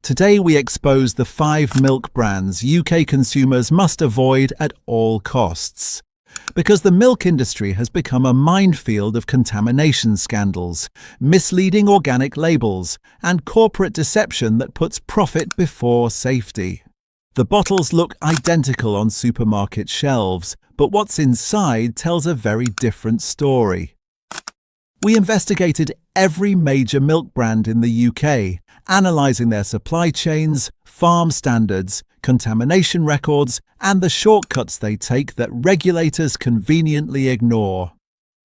Today we expose the 5 milk brands UK consumers must avoid at all costs. Because the milk industry has become a minefield of contamination scandals, misleading organic labels, and corporate deception that puts profit before safety. The bottles look identical on supermarket shelves, but what's inside tells a very different story. We investigated every major milk brand in the UK, analysing their supply chains, farm standards, contamination records, and the shortcuts they take that regulators conveniently ignore.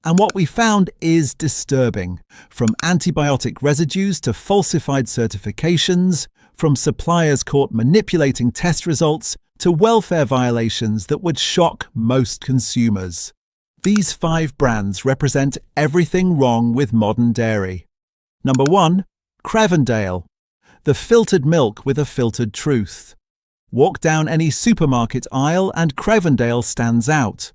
And what we found is disturbing, from antibiotic residues to falsified certifications, from suppliers caught manipulating test results to welfare violations that would shock most consumers. These 5 brands represent everything wrong with modern dairy. Number 1. Cravendale. The filtered milk with a filtered truth. Walk down any supermarket aisle and Cravendale stands out.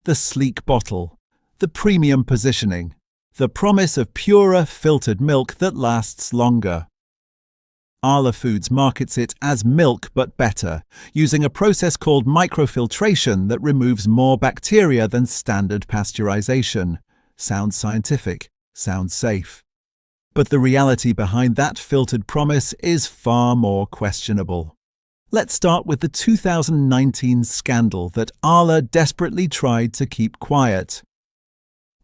The sleek bottle, the premium positioning, the promise of purer filtered milk that lasts longer. Arla Foods markets it as milk but better, using a process called microfiltration that removes more bacteria than standard pasteurization. Sounds scientific, sounds safe. But the reality behind that filtered promise is far more questionable. Let's start with the 2019 scandal that Arla desperately tried to keep quiet.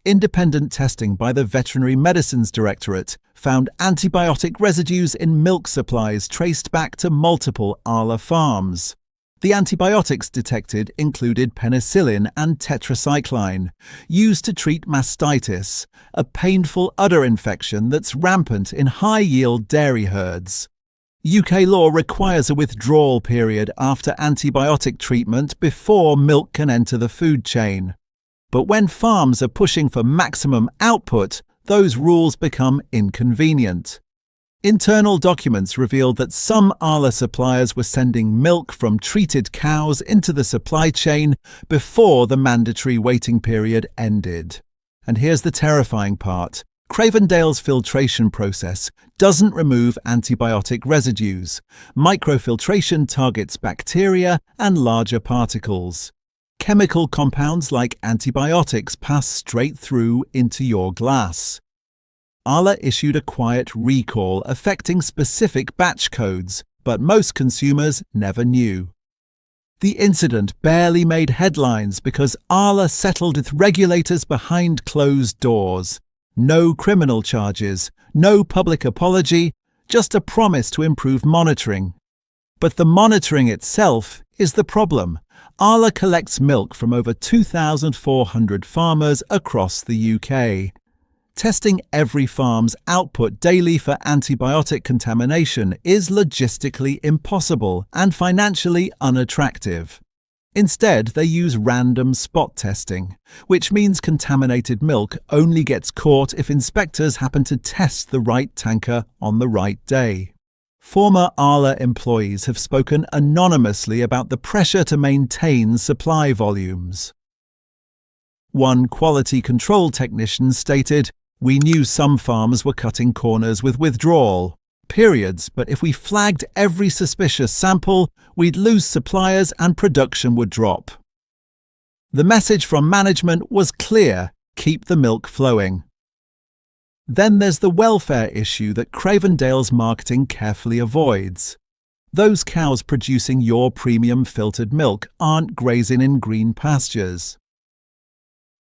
Independent testing by the Veterinary Medicines Directorate found antibiotic residues in milk supplies traced back to multiple Arla farms. The antibiotics detected included penicillin and tetracycline, used to treat mastitis, a painful udder infection that's rampant in high-yield dairy herds. UK law requires a withdrawal period after antibiotic treatment before milk can enter the food chain. But when farms are pushing for maximum output, those rules become inconvenient. Internal documents revealed that some Arla suppliers were sending milk from treated cows into the supply chain before the mandatory waiting period ended. And here's the terrifying part. Cravendale's filtration process doesn't remove antibiotic residues. Microfiltration targets bacteria and larger particles. Chemical compounds like antibiotics pass straight through into your glass. Arla issued a quiet recall affecting specific batch codes, but most consumers never knew. The incident barely made headlines because Arla settled with regulators behind closed doors. No criminal charges, no public apology, just a promise to improve monitoring. But the monitoring itself is the problem. Arla collects milk from over 2,400 farmers across the UK. Testing every farm's output daily for antibiotic contamination is logistically impossible and financially unattractive. Instead, they use random spot testing, which means contaminated milk only gets caught if inspectors happen to test the right tanker on the right day. Former Arla employees have spoken anonymously about the pressure to maintain supply volumes. One quality control technician stated, "We knew some farms were cutting corners with withdrawal periods, but if we flagged every suspicious sample, we'd lose suppliers and production would drop." The message from management was clear: keep the milk flowing. Then there's the welfare issue that Cravendale's marketing carefully avoids. Those cows producing your premium filtered milk aren't grazing in green pastures.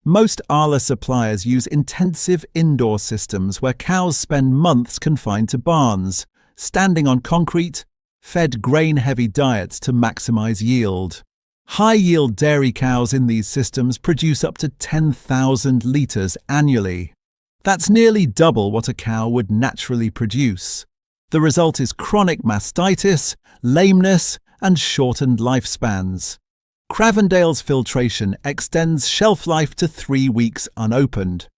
Most Arla suppliers use intensive indoor systems where cows spend months confined to barns, standing on concrete, fed grain-heavy diets to maximize yield. High-yield dairy cows in these systems produce up to 10,000 litres annually. That's nearly double what a cow would naturally produce. The result is chronic mastitis, lameness, and shortened lifespans. Cravendale's filtration extends shelf life to 3 weeks unopened.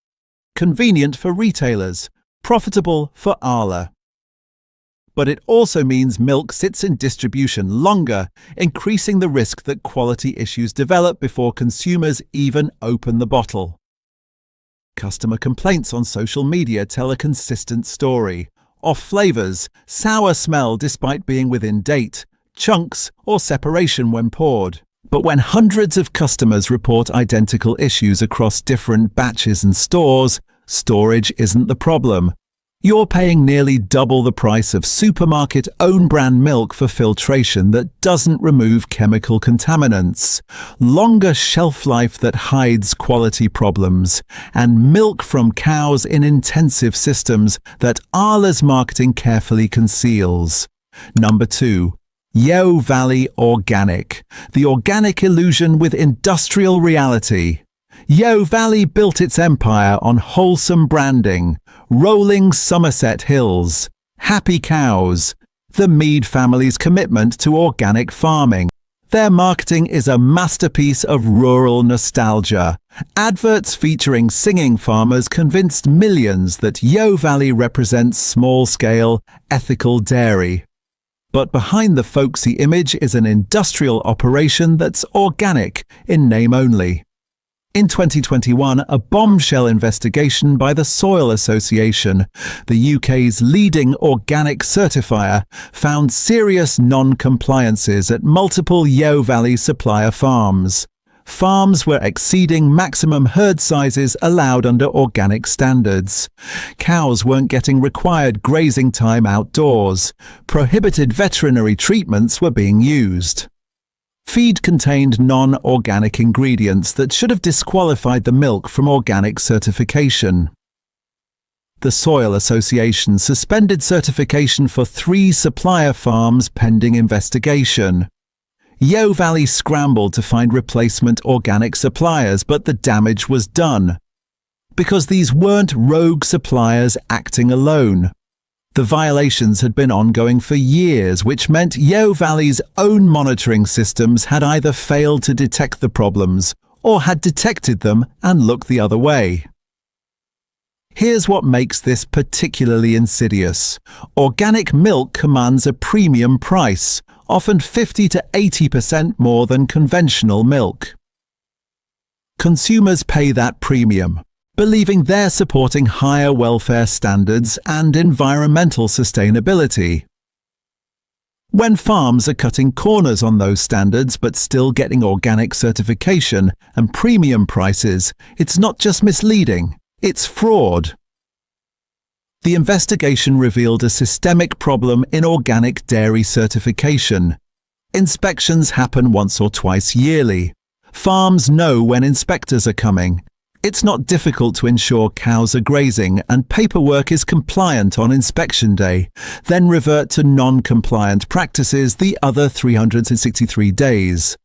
Convenient for retailers, profitable for Arla. But it also means milk sits in distribution longer, increasing the risk that quality issues develop before consumers even open the bottle. Customer complaints on social media tell a consistent story. off flavours, sour smell despite being within date, chunks or separation when poured. But when hundreds of customers report identical issues across different batches and stores, storage isn't the problem. You're paying nearly double the price of supermarket own-brand milk for filtration that doesn't remove chemical contaminants, longer shelf life that hides quality problems, and milk from cows in intensive systems that Arla's marketing carefully conceals. Number 2. Yeo Valley Organic, the organic illusion with industrial reality. Yeo Valley built its empire on wholesome branding, rolling Somerset hills, happy cows, the Mead family's commitment to organic farming. Their marketing is a masterpiece of rural nostalgia. Adverts featuring singing farmers convinced millions that Yeo Valley represents small-scale, ethical dairy. But behind the folksy image is an industrial operation that's organic in name only. In 2021, a bombshell investigation by the Soil Association, the UK's leading organic certifier, found serious non-compliances at multiple Yeo Valley supplier farms. Farms were exceeding maximum herd sizes allowed under organic standards. Cows weren't getting required grazing time outdoors. Prohibited veterinary treatments were being used. Feed contained non-organic ingredients that should have disqualified the milk from organic certification. The Soil Association suspended certification for 3 supplier farms pending investigation. Yeo Valley scrambled to find replacement organic suppliers, but the damage was done. Because these weren't rogue suppliers acting alone. The violations had been ongoing for years, which meant Yeo Valley's own monitoring systems had either failed to detect the problems or had detected them and looked the other way. Here's what makes this particularly insidious. Organic milk commands a premium price, often 50 to 80% more than conventional milk. Consumers pay that premium, believing they're supporting higher welfare standards and environmental sustainability. When farms are cutting corners on those standards but still getting organic certification and premium prices, it's not just misleading, it's fraud. The investigation revealed a systemic problem in organic dairy certification. Inspections happen once or twice yearly. Farms know when inspectors are coming. It's not difficult to ensure cows are grazing and paperwork is compliant on inspection day, then revert to non-compliant practices the other 363 days.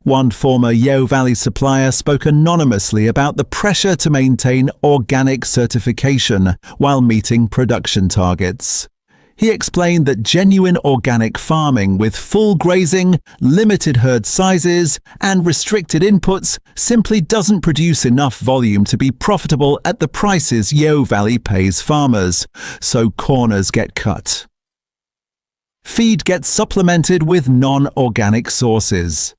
One former Yeo Valley supplier spoke anonymously about the pressure to maintain organic certification while meeting production targets. He explained that genuine organic farming with full grazing, limited herd sizes, and restricted inputs simply doesn't produce enough volume to be profitable at the prices Yeo Valley pays farmers, so corners get cut. Feed gets supplemented with non-organic sources.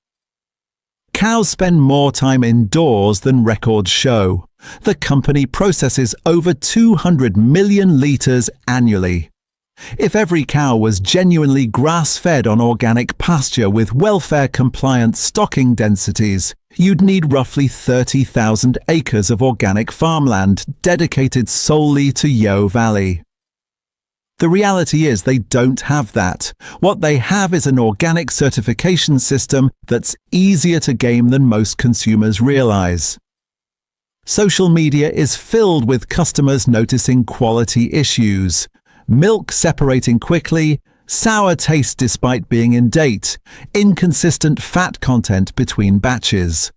Cows spend more time indoors than records show. The company processes over 200 million litres annually. If every cow was genuinely grass-fed on organic pasture with welfare-compliant stocking densities, you'd need roughly 30,000 acres of organic farmland dedicated solely to Yeo Valley. The reality is they don't have that. What they have is an organic certification system that's easier to game than most consumers realise. Social media is filled with customers noticing quality issues. Milk separating quickly, sour taste despite being in date, inconsistent fat content between batches.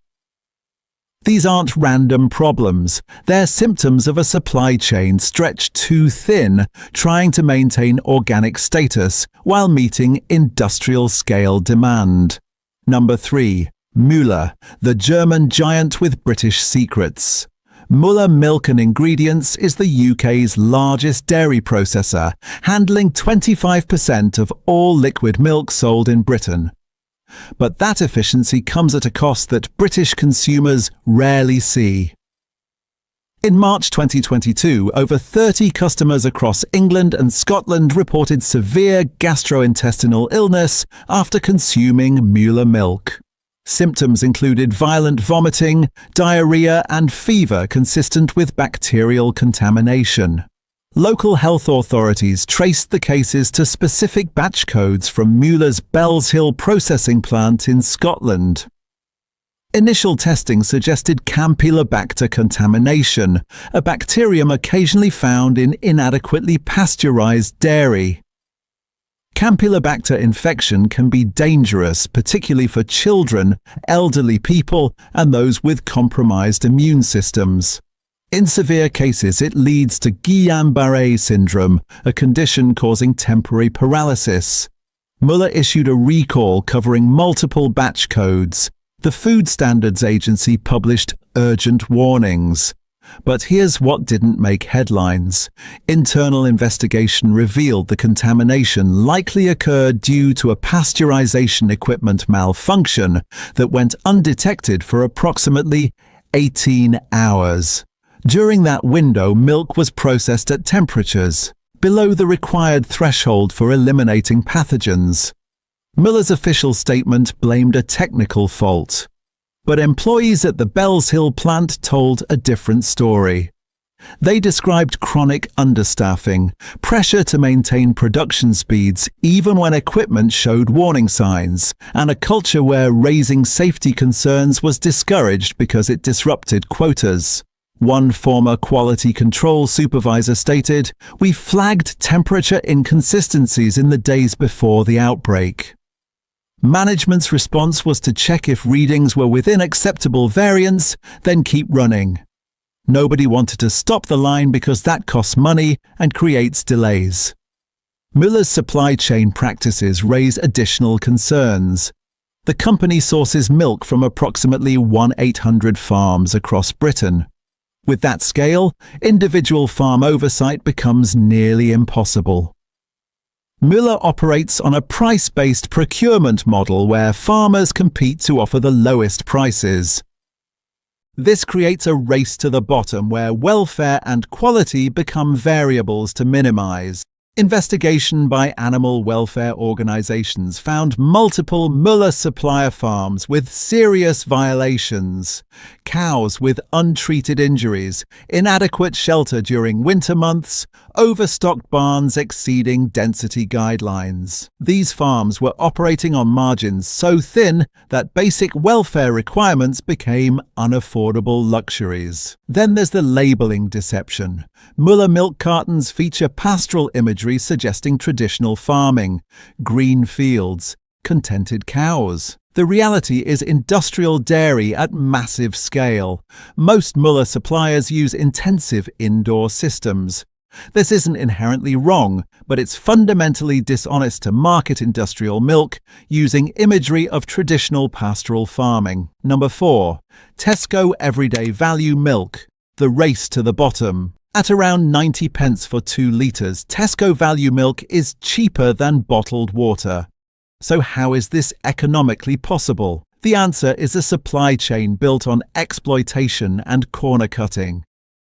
These aren't random problems, they're symptoms of a supply chain stretched too thin, trying to maintain organic status while meeting industrial-scale demand. Number 3. Mueller, the German giant with British secrets. Mueller Milk and Ingredients is the UK's largest dairy processor, handling 25% of all liquid milk sold in Britain. But that efficiency comes at a cost that British consumers rarely see. In March 2022, over 30 customers across England and Scotland reported severe gastrointestinal illness after consuming Mueller milk. Symptoms included violent vomiting, diarrhea, and fever consistent with bacterial contamination. Local health authorities traced the cases to specific batch codes from Mueller's Bellshill processing plant in Scotland. Initial testing suggested Campylobacter contamination, a bacterium occasionally found in inadequately pasteurized dairy. Campylobacter infection can be dangerous, particularly for children, elderly people, and those with compromised immune systems. In severe cases, it leads to Guillain-Barré syndrome, a condition causing temporary paralysis. Mueller issued a recall covering multiple batch codes. The Food Standards Agency published urgent warnings. But here's what didn't make headlines. Internal investigation revealed the contamination likely occurred due to a pasteurization equipment malfunction that went undetected for approximately 18 hours. During that window, milk was processed at temperatures below the required threshold for eliminating pathogens. Mueller's official statement blamed a technical fault. But employees at the Bellshill plant told a different story. They described chronic understaffing, pressure to maintain production speeds even when equipment showed warning signs, and a culture where raising safety concerns was discouraged because it disrupted quotas. One former quality control supervisor stated, "We flagged temperature inconsistencies in the days before the outbreak." Management's response was to check if readings were within acceptable variance, then keep running. Nobody wanted to stop the line because that costs money and creates delays. Mueller's supply chain practices raise additional concerns. The company sources milk from approximately 1,800 farms across Britain. With that scale, individual farm oversight becomes nearly impossible. Mueller operates on a price-based procurement model where farmers compete to offer the lowest prices. This creates a race to the bottom where welfare and quality become variables to minimize. Investigation by animal welfare organizations found multiple Mueller supplier farms with serious violations. Cows with untreated injuries, inadequate shelter during winter months, overstocked barns exceeding density guidelines. These farms were operating on margins so thin that basic welfare requirements became unaffordable luxuries. Then there's the labeling deception. Mueller milk cartons feature pastoral imagery suggesting traditional farming, green fields, contented cows. The reality is industrial dairy at massive scale. Most Mueller suppliers use intensive indoor systems. This isn't inherently wrong, but it's fundamentally dishonest to market industrial milk using imagery of traditional pastoral farming. Number 4. Tesco Everyday Value Milk. The race to the bottom. At around 90 pence for 2 litres, Tesco Value Milk is cheaper than bottled water. So how is this economically possible? The answer is a supply chain built on exploitation and corner cutting.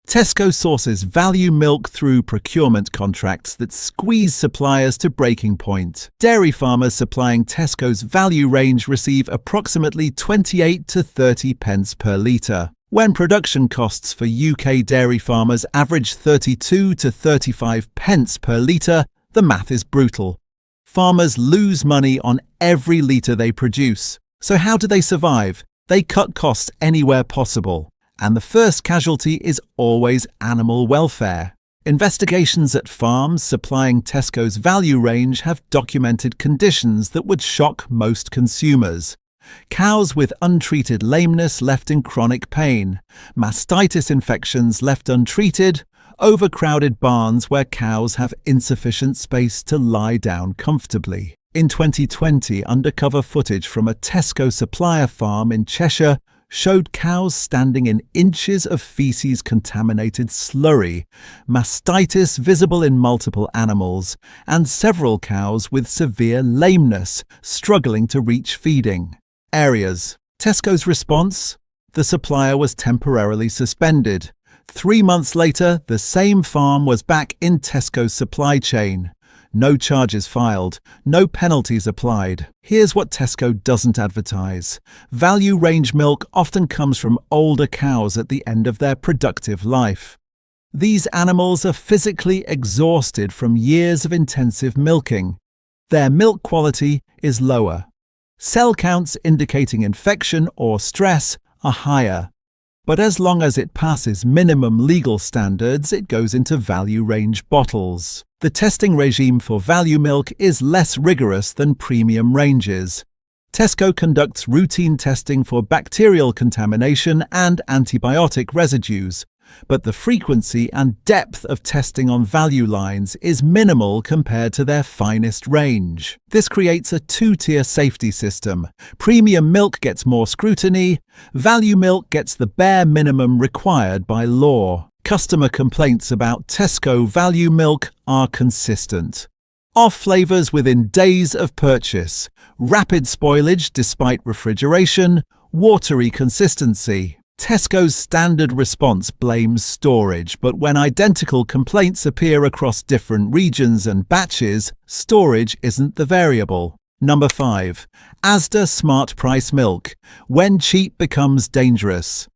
Tesco sources value milk through procurement contracts that squeeze suppliers to breaking point. Dairy farmers supplying Tesco's value range receive approximately 28 to 30 pence per litre. When production costs for UK dairy farmers average 32 to 35 pence per litre, the math is brutal. Farmers lose money on every litre they produce. So how do they survive? They cut costs anywhere possible. And the first casualty is always animal welfare. Investigations at farms supplying Tesco's value range have documented conditions that would shock most consumers. Cows with untreated lameness left in chronic pain, mastitis infections left untreated, overcrowded barns where cows have insufficient space to lie down comfortably. In 2020, undercover footage from a Tesco supplier farm in Cheshire showed cows standing in inches of feces-contaminated slurry, mastitis visible in multiple animals, and several cows with severe lameness struggling to reach feeding areas. Tesco's response? The supplier was temporarily suspended. 3 months later, the same farm was back in Tesco's supply chain. No charges filed, no penalties applied. Here's what Tesco doesn't advertise. Value range milk often comes from older cows at the end of their productive life. These animals are physically exhausted from years of intensive milking. Their milk quality is lower. Cell counts indicating infection or stress are higher. But as long as it passes minimum legal standards, it goes into value range bottles. The testing regime for value milk is less rigorous than premium ranges. Tesco conducts routine testing for bacterial contamination and antibiotic residues, but the frequency and depth of testing on value lines is minimal compared to their finest range. This creates a two-tier safety system. Premium milk gets more scrutiny, value milk gets the bare minimum required by law. Customer complaints about Tesco value milk are consistent. Off flavours within days of purchase, rapid spoilage despite refrigeration, watery consistency. Tesco's standard response blames storage, but when identical complaints appear across different regions and batches, storage isn't the variable. Number 5. Asda Smart Price Milk. When cheap becomes dangerous.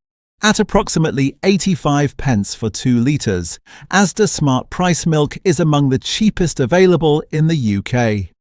At approximately 85 pence for 2 litres, Asda Smart Price Milk is among the cheapest available in the UK.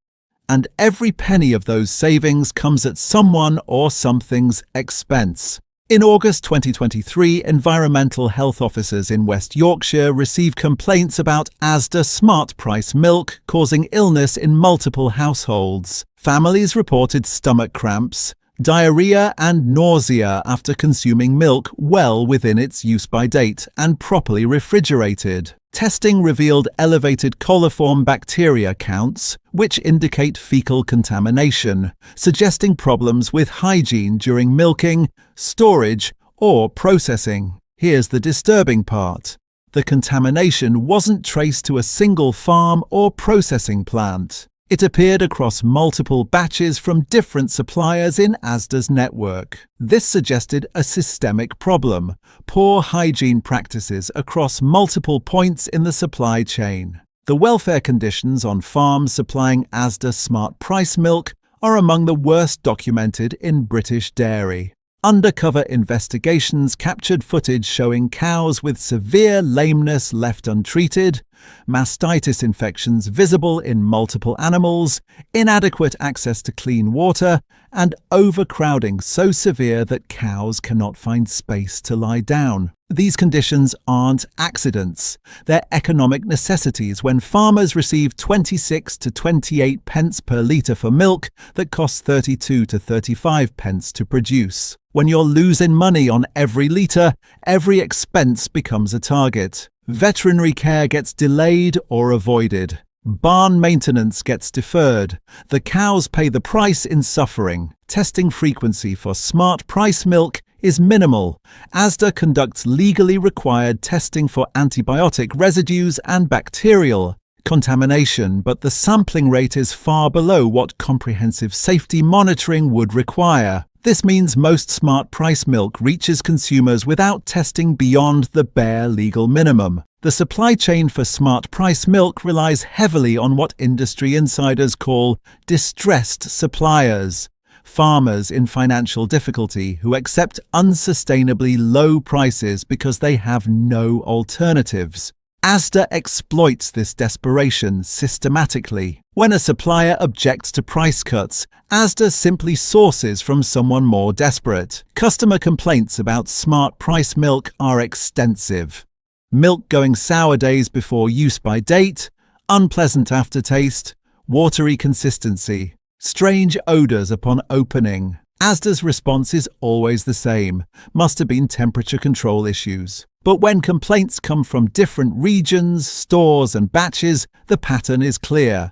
And every penny of those savings comes at someone or something's expense. In August 2023, environmental health officers in West Yorkshire received complaints about Asda Smart Price Milk causing illness in multiple households. Families reported stomach cramps, diarrhea and nausea after consuming milk well within its use-by date and properly refrigerated. Testing revealed elevated coliform bacteria counts, which indicate fecal contamination, suggesting problems with hygiene during milking, storage, or processing. Here's the disturbing part. The contamination wasn't traced to a single farm or processing plant. It appeared across multiple batches from different suppliers in Asda's network. This suggested a systemic problem: poor hygiene practices across multiple points in the supply chain. The welfare conditions on farms supplying Asda Smart Price Milk are among the worst documented in British dairy. Undercover investigations captured footage showing cows with severe lameness left untreated, mastitis infections visible in multiple animals, inadequate access to clean water, and overcrowding so severe that cows cannot find space to lie down. These conditions aren't accidents. They're economic necessities when farmers receive 26 to 28 pence per litre for milk that costs 32 to 35 pence to produce. When you're losing money on every litre, every expense becomes a target. Veterinary care gets delayed or avoided. Barn maintenance gets deferred. The cows pay the price in suffering. Testing frequency for Smart Price Milk is minimal. Asda conducts legally required testing for antibiotic residues and bacterial contamination, but the sampling rate is far below what comprehensive safety monitoring would require. This means most Smart Price Milk reaches consumers without testing beyond the bare legal minimum. The supply chain for Smart Price Milk relies heavily on what industry insiders call distressed suppliers. Farmers in financial difficulty who accept unsustainably low prices because they have no alternatives. Asda exploits this desperation systematically. When a supplier objects to price cuts, Asda simply sources from someone more desperate. Customer complaints about Smart Price Milk are extensive. Milk going sour days before use by date, unpleasant aftertaste, watery consistency, strange odours upon opening. Asda's response is always the same: must have been temperature control issues. But when complaints come from different regions, stores and batches, the pattern is clear.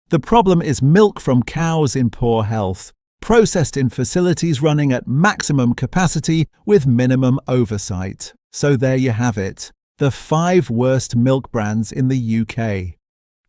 The problem is milk from cows in poor health, processed in facilities running at maximum capacity with minimum oversight. So there you have it, the 5 worst milk brands in the UK.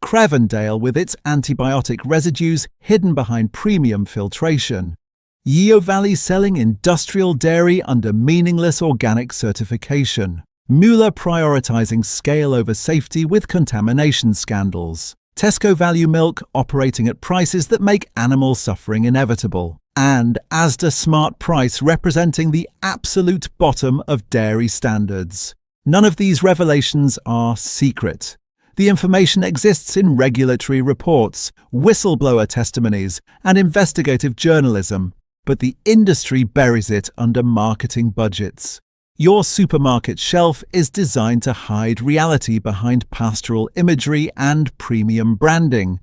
Cravendale with its antibiotic residues hidden behind premium filtration. Yeo Valley selling industrial dairy under meaningless organic certification. Mueller prioritizing scale over safety with contamination scandals. Tesco value milk operating at prices that make animal suffering inevitable. And Asda smart price representing the absolute bottom of dairy standards. None of these revelations are secret. The information exists in regulatory reports, whistleblower testimonies, and investigative journalism, but the industry buries it under marketing budgets. Your supermarket shelf is designed to hide reality behind pastoral imagery and premium branding.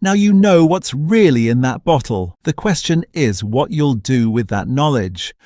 Now you know what's really in that bottle. The question is what you'll do with that knowledge.